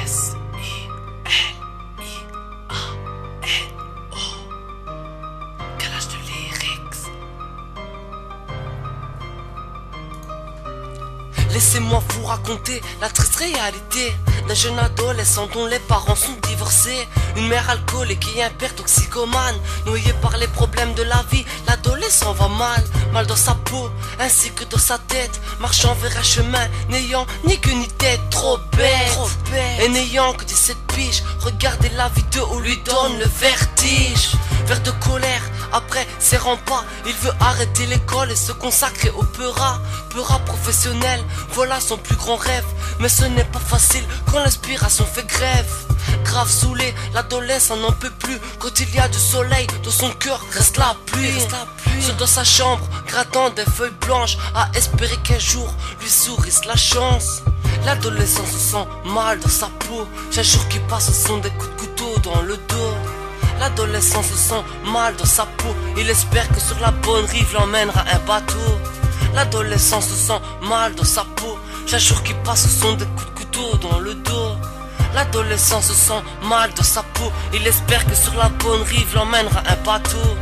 S-I-L-I-A-N-O. Calage de lyrics. Laissez-moi vous raconter la triste réalité d'un jeune adolescent dont les parents sont divorcés. Une mère alcoolique et un père toxicomane. Noyé par les problèmes de la vie, l'adolescent va mal. Mal dans sa peau, ainsi que dans sa tête. Marchant vers un chemin, n'ayant ni queue ni tête. Trop bête, et n'ayant que 17 piges. Regardez la vie de haut lui donne le vertige. Vers de colère, après ses remparts, il veut arrêter l'école et se consacrer au peura professionnel, voilà son plus grand rêve. Mais ce n'est pas facile quand l'inspiration fait grève. Grave saoulé, l'adolescent n'en peut plus. Quand il y a du soleil, dans son cœur reste la pluie. Seul dans sa chambre, grattant des feuilles blanches, à espérer qu'un jour lui sourisse la chance. L'adolescent se sent mal dans sa peau. Chaque jour qui passe, ce sont des coups de couteau dans le dos. L'adolescent se sent mal dans sa peau. Il espère que sur la bonne rive l'emmènera un bateau. L'adolescent se sent mal dans sa peau. Chaque jour qui passe, ce sont des coups de couteau dans le dos. L'adolescent se sent mal dans sa peau. Il espère que sur la bonne rive l'emmènera un bateau.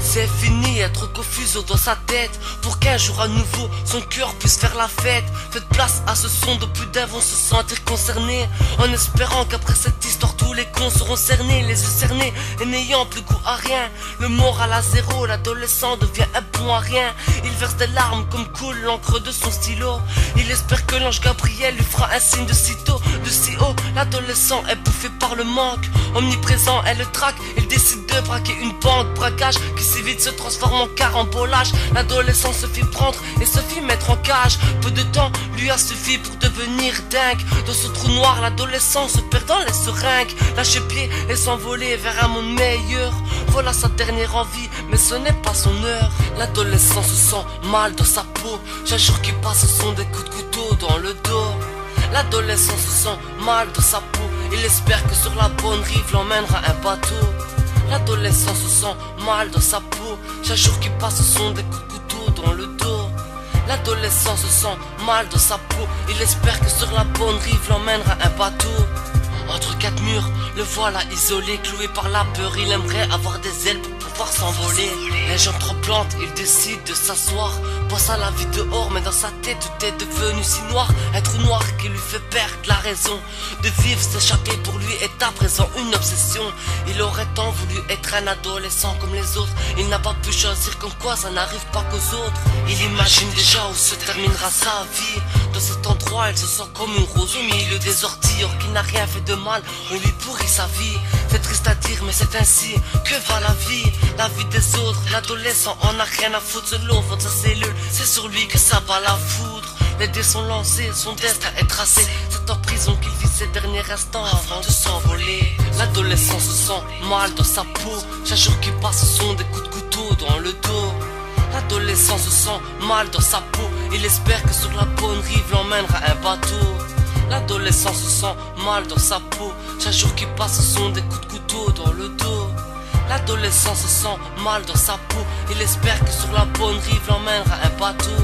C'est fini, être confus dans sa tête. Pour qu'un jour à nouveau son cœur puisse faire la fête. Faites place à ce son de plus d'un vont se sentir concernés. En espérant qu'après cette histoire tous les cons seront cernés. Les yeux cernés et n'ayant plus goût à rien. Le moral à zéro, l'adolescent devient un bon à rien. Il verse des larmes comme coule l'encre de son stylo. Il espère que l'ange Gabriel lui fera un signe de si tôt, de si haut. L'adolescent est bouffé par le manque. Omniprésent est le trac, il décide de braquer une banque. Braquage qui si vite se transforme en carambolage. L'adolescent se fit prendre et se fit mettre en cage. Peu de temps lui a suffi pour devenir dingue. Dans ce trou noir, l'adolescent se perd dans les seringues. Lâcher pied et s'envoler vers un monde meilleur. Voilà sa dernière envie, mais ce n'est pas son heure. L'adolescent se sent mal dans sa peau. Chaque jour qui passe, ce sont des coups de couteau dans le dos. L'adolescent se sent mal dans sa peau. Il espère que sur la bonne rive l'emmènera un bateau. L'adolescent se sent mal dans sa peau. Chaque jour qui passe, ce sont des coups de couteau dans le dos. L'adolescent se sent mal dans sa peau. Il espère que sur la bonne rive l'emmènera un bateau. Entre quatre murs, le voilà isolé, cloué par la peur. Il aimerait avoir des ailes pour pouvoir s'envoler. Les jambes tremblantes, il décide de s'asseoir. Pense à la vie dehors, mais dans sa tête tout est devenu si noir. Un trou noir qui lui fait perdre la raison de vivre, s'échapper pour lui est à présent une obsession. Il aurait tant voulu être un adolescent comme les autres. Il n'a pas pu choisir, comme quoi ça n'arrive pas qu'aux autres. Il imagine déjà où se terminera sa vie. Dans cet endroit, il se sent comme une rose au milieu des orties. Or qu'il n'a rien fait de mal, on lui pourrit sa vie. C'est triste à dire, mais c'est ainsi que va la vie. La vie des autres, l'adolescent en a rien à foutre. Selon votre cellule, c'est sur lui que ça va la foudre. Les dés sont lancés, son destin est tracé. C'est en prison qu'il vit ses derniers instants avant de s'envoler. L'adolescent se sent mal dans sa peau. Chaque jour qui passe, ce sont des coups de couteau dans le dos. L'adolescent se sent mal dans sa peau. Il espère que sur la bonne rive l'emmènera un bateau. L'adolescent se sent mal dans sa peau. Chaque jour qui passe, ce sont des coups de couteau dans le dos. L'adolescent se sent mal dans sa peau. Il espère que sur la bonne rive l'emmènera un bateau.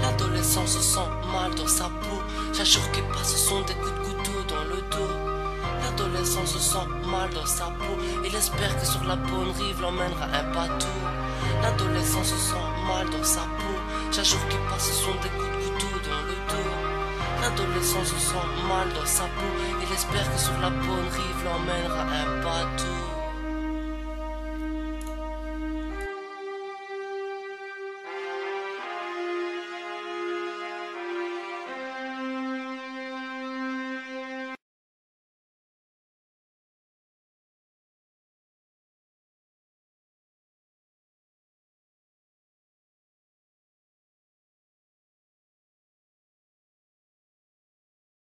L'adolescent se sent mal dans sa peau. Chaque jour qui passe, ce sont des coups de couteau dans le dos. L'adolescent se sent mal dans sa peau. Il espère que sur la bonne rive l'emmènera un bateau. L'adolescent se sent mal dans sa peau. Chaque jour qui passe, ce sont des coups de couteau dans le dos. L'adolescent se sent mal dans sa peau. Il espère que sur la bonne rive l'emmènera un bateau.